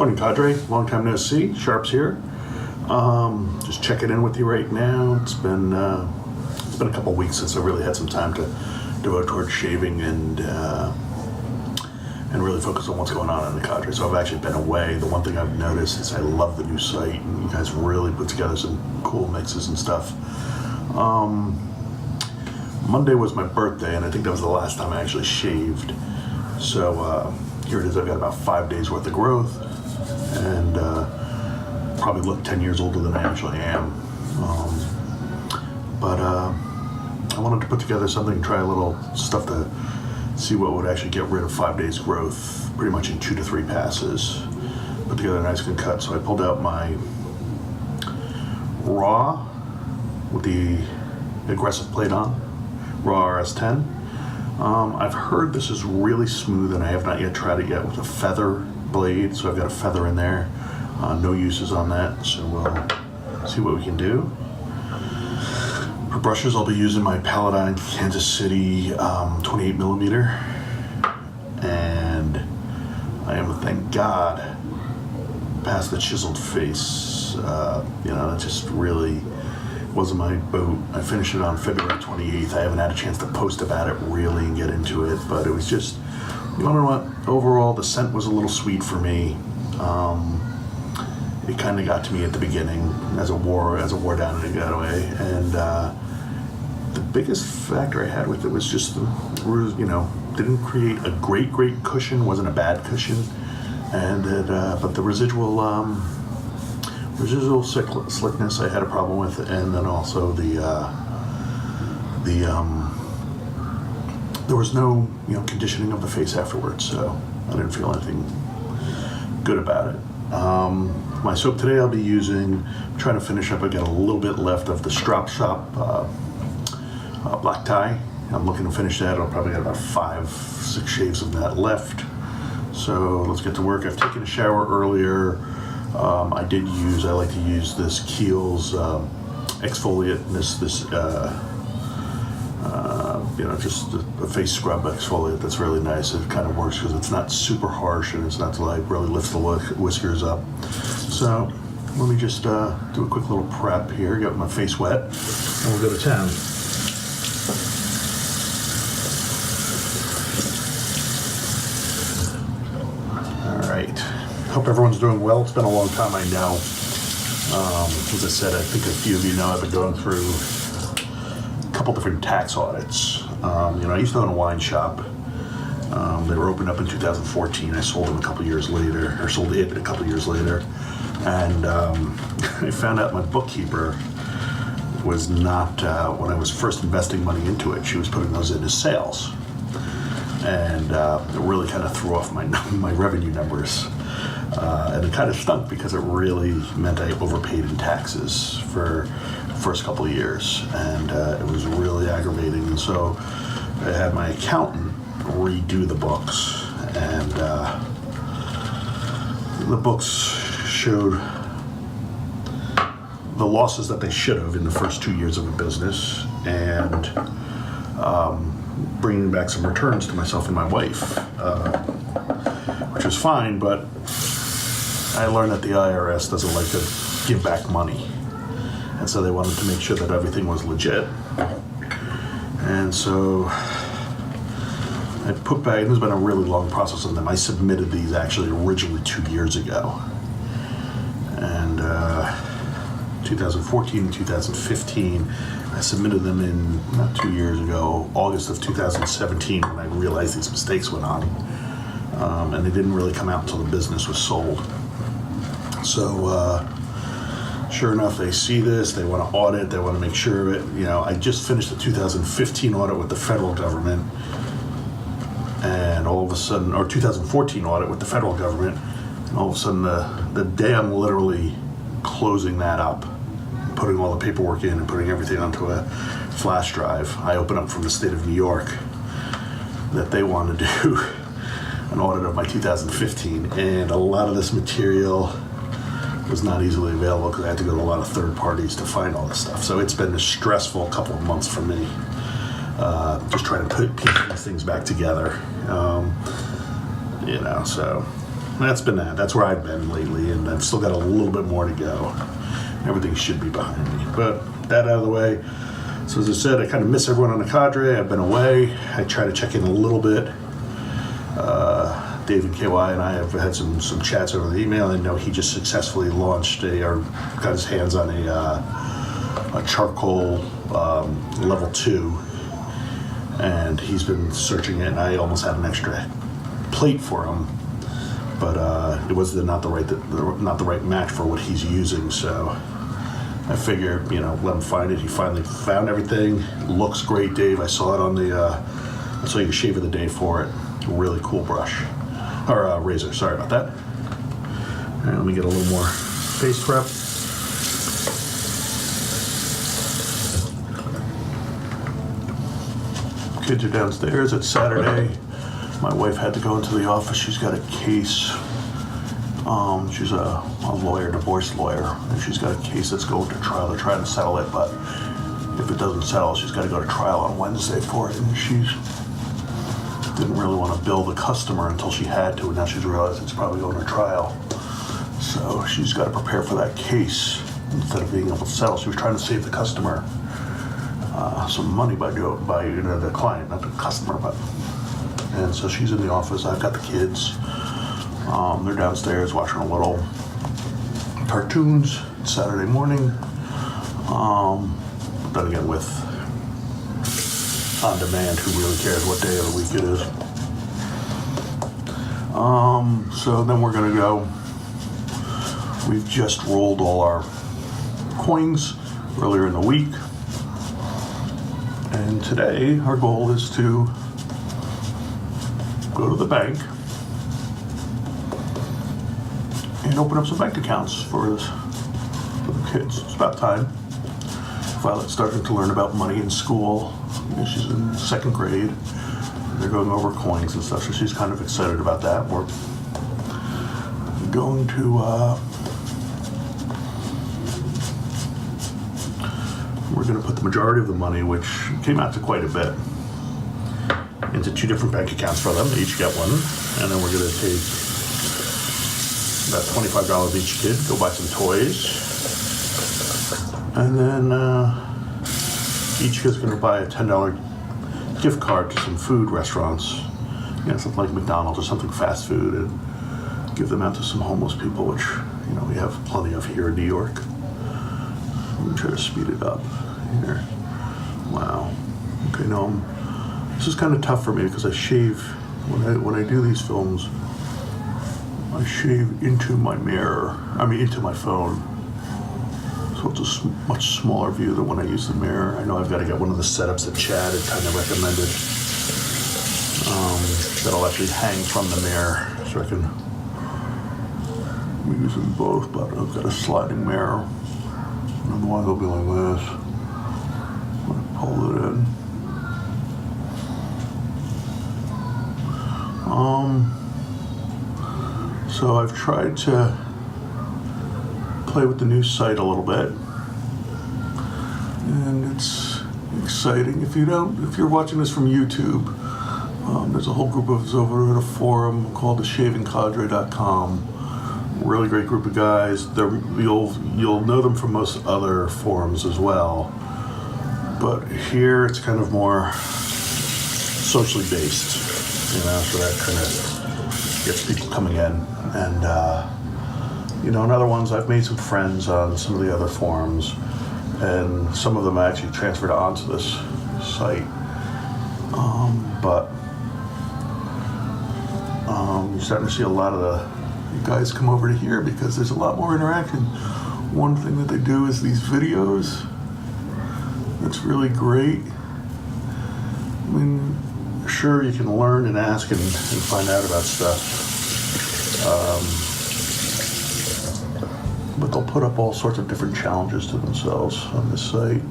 Morning, Cadre. Long time no see. Sharps here. Just checking in with you right now. It's been a couple weeks since I really had some time to devote towards shaving and really focus on what's going on in the Cadre. So I've actually been away. The one thing I've noticed is I love the new site, and you guys really put together some cool mixes and stuff. Monday was my birthday, and I think that was the last time I actually shaved. So here it is. I've got about 5 days worth of growth, and probably look 10 years older than I actually am. But I wanted to put together something, try a little stuff to see what would actually get rid of 5 days growth pretty much in 2 to 3 passes. Put together a nice good cut. So I pulled out my Raw with the aggressive plate on, Raw RS10. I've heard this is really smooth, and I have not yet tried it yet with a feather blade, so I've got a feather in there. No uses on that, so we'll see what we can do. For brushes, I'll be using my Paladine Kansas City 28 millimeter, and I am, thank God, past the chiseled face. That just really wasn't my boat. I finished it on February 28th. I haven't had a chance to post about it really and get into it, but it was just, you know what? Overall, the scent was a little sweet for me. It kind of got to me at the beginning as it wore down and it got away. And the biggest factor I had with it was just didn't create a great cushion, wasn't a bad cushion, and but the residual slickness I had a problem with, and then also there was no conditioning of the face afterwards, so I didn't feel anything good about it. My soap today I'll be using, I'm trying to finish up. I got a little bit left of the Strop Shop black tie. I'm looking to finish that. I'll probably got about 5-6 shaves of that left. So let's get to work. I've taken a shower earlier. I like to use this Kiehl's exfoliate, just a face scrub exfoliate that's really nice. It kind of works because it's not super harsh and it's not like really lifts the whiskers up. So let me just do a quick little prep here, get my face wet, and we'll go to town. All right. Hope everyone's doing well. It's been a long time, I know. As I said, I think a few of you know I've been going through a couple different tax audits. I used to own a wine shop. They were opened up in 2014. I sold it a couple years later, and I found out my bookkeeper was not, when I was first investing money into it, she was putting those in as sales. And it really kind of threw off my revenue numbers. And it kind of stunk because it really meant I overpaid in taxes for the first couple of years. And it was really aggravating. And so I had my accountant redo the books. And the books showed the losses that they should have in the first 2 years of a business, and bringing back some returns to myself and my wife, which was fine, but I learned that the IRS doesn't like to give back money, and so they wanted to make sure that everything was legit. And so I put back, and this has been a really long process on them. I submitted these actually originally 2 years ago, and 2014 and 2015. I submitted them in, not 2 years ago, August of 2017, when I realized these mistakes went on. And they didn't really come out until the business was sold. So, sure enough, they see this, they want to audit, they want to make sure of it. I just finished the 2015 audit with the federal government, and all of a sudden, or 2014 audit with the federal government, and all of a sudden, the day I'm literally closing that up, putting all the paperwork in and putting everything onto a flash drive, I open up from the state of New York that they want to do an audit of my 2015, and a lot of this material was not easily available because I had to go to a lot of third parties to find all this stuff. So it's been a stressful couple of months for me, just trying to piece these things back together. So that's been that. That's where I've been lately, and I've still got a little bit more to go. Everything should be behind me. But that out of the way. So as I said, I kind of miss everyone on the cadre. I've been away. I try to check in a little bit. Dave and KY and I have had some chats over the email. I know he just successfully launched or got his hands on a charcoal level 2, and he's been searching it. And I almost had an extra plate for him, but it was not the right match for what he's using. So I figured, let him find it. He finally found everything. Looks great, Dave. I saw it on I saw your shave of the day for it. Really cool brush. Or razor, sorry about that. All right, let me get a little more face prep. Kids are downstairs. It's Saturday. My wife had to go into the office. She's got a case. She's a lawyer, divorce lawyer, and she's got a case that's going to trial. They're trying to settle it, but if it doesn't settle, she's got to go to trial on Wednesday for it, and she's didn't really want to bill the customer until she had to, and now she's realized it's probably going to trial. So she's got to prepare for that case instead of being able to settle. She was trying to save the customer some money by the client, not the customer. And so she's in the office. I've got the kids. They're downstairs watching a little cartoons. It's Saturday morning. Then again, with On Demand, who really cares what day of the week it is? So then we're gonna go. We've just rolled all our coins earlier in the week, and today our goal is to go to the bank and open up some bank accounts for the kids. It's about time. Violet's starting to learn about money in school. She's in 2nd grade. They're going over coins and stuff, so she's kind of excited about that. We're going to put the majority of the money, which came out to quite a bit, into 2 different bank accounts for them. They each get one, and then we're going to take about $25 each kid, go buy some toys, and then each kid's going to buy a $10 gift card to some food restaurants, something like McDonald's or something fast food, and give them out to some homeless people, which we have plenty of here in New York. Let me try to speed it up here. Wow. Okay, no, this is kind of tough for me because I shave when I do these films. I shave into my into my phone. So it's a much smaller view than when I use the mirror. I know I've got to get one of the setups that Chad had kind of recommended. That'll actually hang from the mirror, so I can use them both, but I've got a sliding mirror. Otherwise it'll be like this. I pull it in. So I've tried to play with the new site a little bit, and it's exciting. If you're watching this from YouTube, there's a whole group of us over at a forum called theshavingcadre.com. Really great group of guys. You'll know them from most other forums as well, but here it's kind of more socially based, so that kind of gets people coming in. And in other ones, I've made some friends on some of the other forums, and some of them I actually transferred onto this site. But you're starting to see a lot of the guys come over to here because there's a lot more interaction. One thing that they do is these videos. That's really great. I mean, sure, you can learn and ask and find out about stuff. But they'll put up all sorts of different challenges to themselves on this site,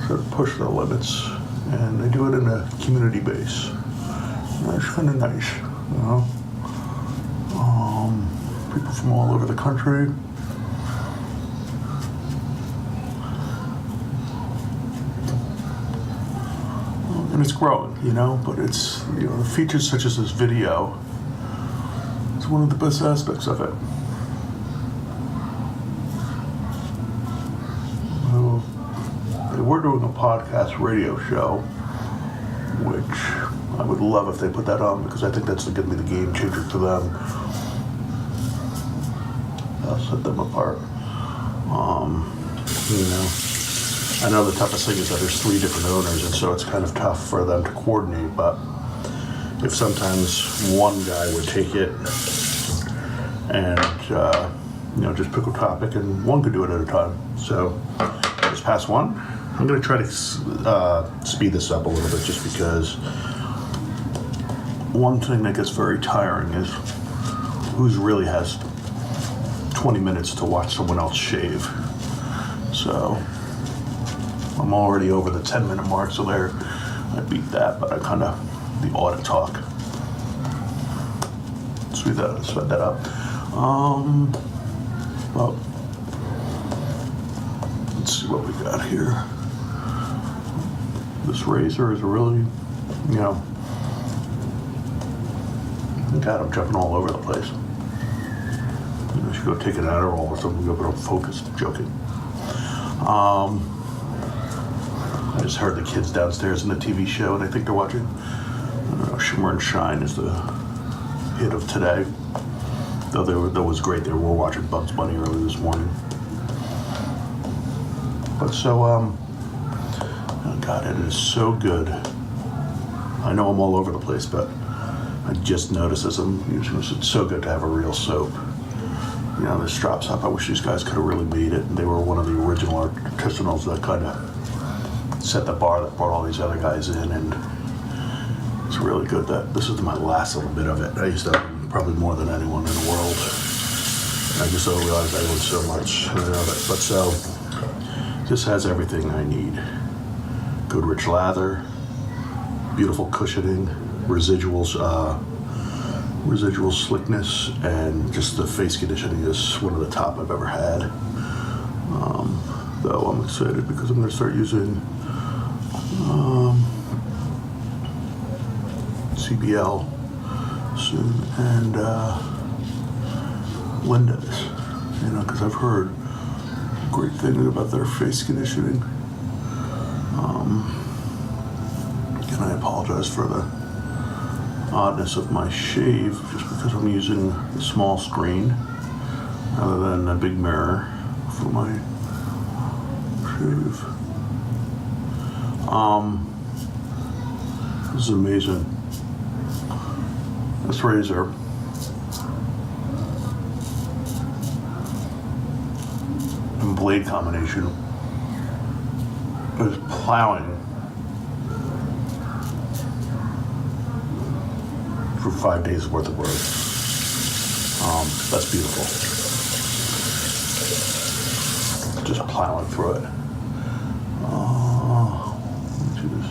sort of push their limits, and they do it in a community base. And that's kind of nice, people from all over the country. And it's growing, but it's, features such as this video, It's one of the best aspects of it. Well, we're doing a podcast radio show, which I would love if they put that on, because I think that's going to be the game changer for them. I'll set them apart. I know the toughest thing is that there's 3 different owners, and so it's kind of tough for them to coordinate, but if sometimes one guy would take it and, just pick a topic, and one could do it at a time. So, just past 1. I'm going to try to speed this up a little bit, just because one thing that gets very tiring is who really has 20 minutes to watch someone else shave. So I'm already over the 10-minute mark, so there I beat that, but I kind of the audit talk. Sped that up. Well, let's see what we got here. This razor is really, God, I'm jumping all over the place. I should go take an Adderall or something, but I'm focused. I'm joking. I just heard the kids downstairs in the TV show, and I think they're watching, Shimmer and Shine is the hit of today. Though that was great. They were watching Bugs Bunny early this morning. But so, oh God, it is so good. I know I'm all over the place, but I just noticed as I'm using this, it's so good to have a real soap. This drops up. I wish these guys could have really made it. They were one of the original artisanals that kind of set the bar that brought all these other guys in, and it's really good that this is my last little bit of it. I used to own probably more than anyone in the world. I just don't realize I own so much. I love it. But so, this has everything I need. Good rich lather, beautiful cushioning, residual slickness, and just the face conditioning is one of the top I've ever had. Though I'm excited because I'm going to start using CBL soon, and Linda's, because I've heard great things about their face conditioning. And I apologize for the oddness of my shave, just because I'm using a small screen rather than a big mirror for my shave. This is amazing. This razor and blade combination is plowing for 5 days worth of work. That's beautiful. Just plowing through it. Which is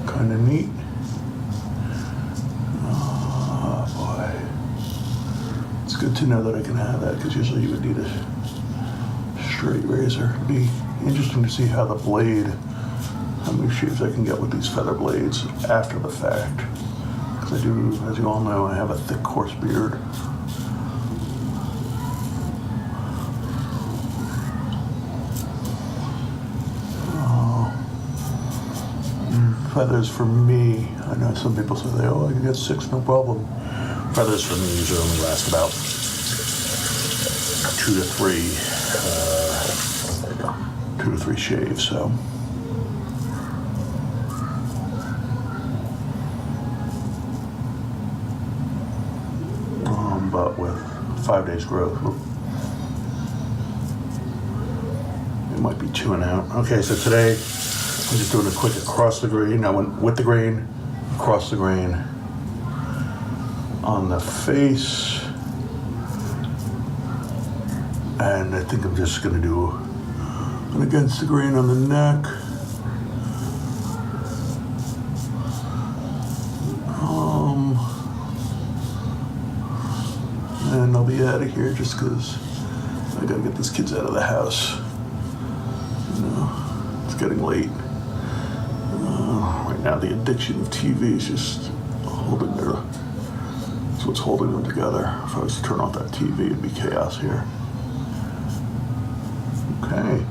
kind of neat. Oh boy. It's good to know that I can have that, because usually you would need a straight razor. It'd be interesting to see how many shaves I can get with these feather blades after the fact. I do, as you all know, I have a thick, coarse beard. Feathers for me, I know some people say, I can get 6, no problem. Feathers for me usually only last about 2 to 3 shaves, so. But with 5 days growth, it might be 2 and out. Okay, so today I'm just doing a quick across the grain. I went with the grain, across the grain, on the face, and I think I'm just going to do an against the grain on the neck. And I'll be out of here just because I gotta get these kids out of the house. It's getting late. Right now the addiction of TV is just holding their what's holding them together. If I was to turn off that TV, it'd be chaos here. Okay.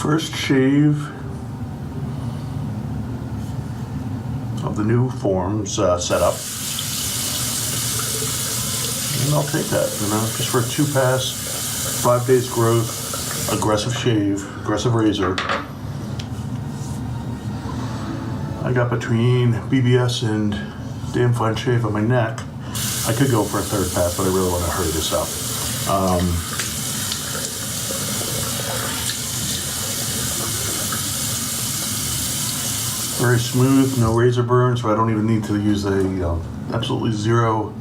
First shave of the new forms setup. And I'll take that, just for a 2-pass, 5 days growth, aggressive shave, aggressive razor. I got between BBS and Damn Fine Shave on my neck. I could go for a 3rd pass, but I really want to hurry this up. Very smooth, no razor burn, so I don't even need to use a absolutely zero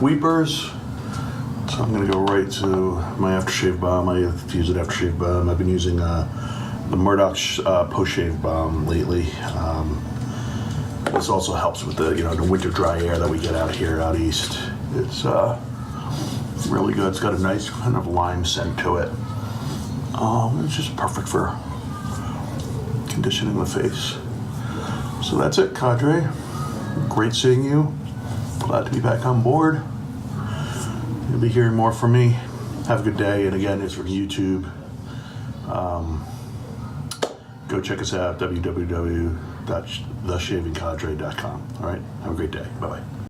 weepers. So I'm going to go right to my aftershave balm. I have to use an aftershave balm. I've been using the Murdoch post-shave balm lately. This also helps with the the winter dry air that we get out here out east. It's really good. It's got a nice kind of lime scent to it. It's just perfect for conditioning the face. So that's it, cadre. Great seeing you. Glad to be back on board. You'll be hearing more from me. Have a good day. And again, it's from YouTube. Go check us out, www.theshavingcadre.com. All right. Have a great day. Bye-bye.